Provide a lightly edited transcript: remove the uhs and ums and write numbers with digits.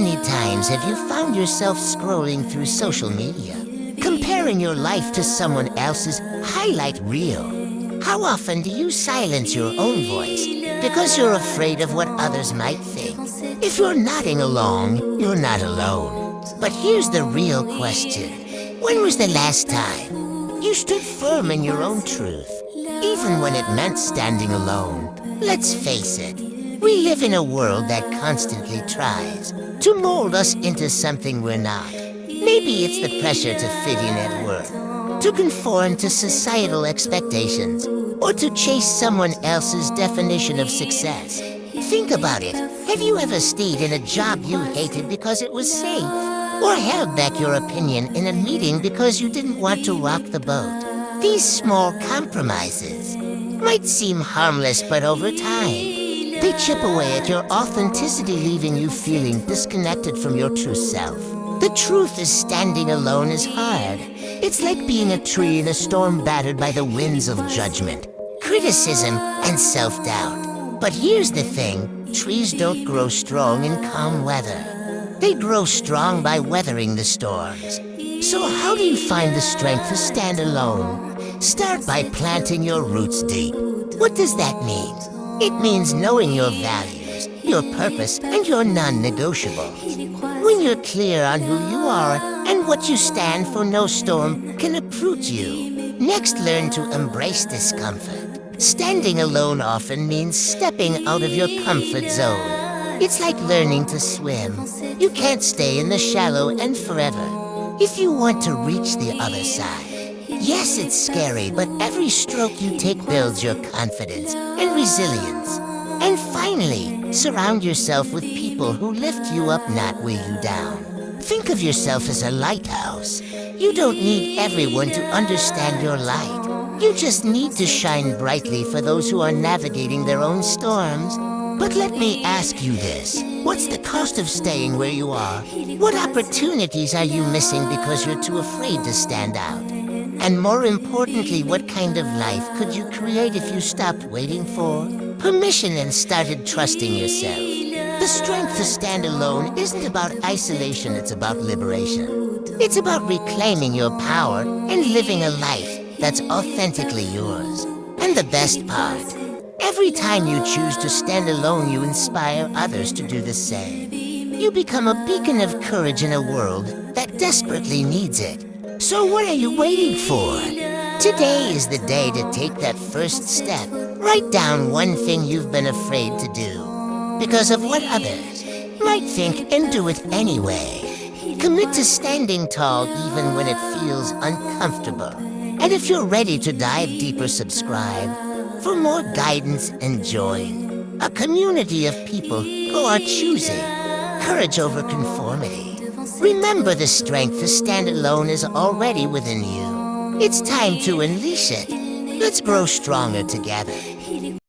many times have you found yourself scrolling through social media, comparing your life to someone else's highlight reel? How often do you silence your own voice because you're afraid of what others might think? If you're nodding along, you're not alone. But here's the real question. When was the last time you stood firm in your own truth, even when it meant standing alone? Let's face it, we live in a world that constantly tries to mold us into something we're not. Maybe it's the pressure to fit in at work, to conform to societal expectations, or to chase someone else's definition of success. Think about it. Have you ever stayed in a job you hated because it was safe? Or held back your opinion in a meeting because you didn't want to rock the boat? These small compromises might seem harmless, but over time, they chip away at your authenticity, leaving you feeling disconnected from your true self. The truth is, standing alone is hard. It's like being a tree in a storm battered by the winds of judgment, criticism, and self-doubt. But here's the thing, trees don't grow strong in calm weather. They grow strong by weathering the storms. So how do you find the strength to stand alone? Start by planting your roots deep. What does that mean? It means knowing your values, your purpose, and your non-negotiables. When you're clear on who you are and what you stand for, no storm can uproot you. Next, learn to embrace discomfort. Standing alone often means stepping out of your comfort zone. It's like learning to swim. You can't stay in the shallow end forever if you want to reach the other side. Yes, it's scary, but every stroke you take builds your confidence and resilience. And finally, surround yourself with people who lift you up, not weigh you down. Think of yourself as a lighthouse. You don't need everyone to understand your light. You just need to shine brightly for those who are navigating their own storms. But let me ask you this. What's the cost of staying where you are? What opportunities are you missing because you're too afraid to stand out? And more importantly, what kind of life could you create if you stopped waiting for permission and started trusting yourself? The strength to stand alone isn't about isolation, it's about liberation. It's about reclaiming your power and living a life that's authentically yours. And the best part, every time you choose to stand alone, you inspire others to do the same. You become a beacon of courage in a world that desperately needs it. So what are you waiting for? Today is the day to take that first step. Write down one thing you've been afraid to do because of what others might think, and do it anyway. Commit to standing tall even when it feels uncomfortable. And if you're ready to dive deeper, subscribe for more guidance and join a community of people who are choosing courage over conformity. Remember, the strength to stand alone is already within you. It's time to unleash it. Let's grow stronger together.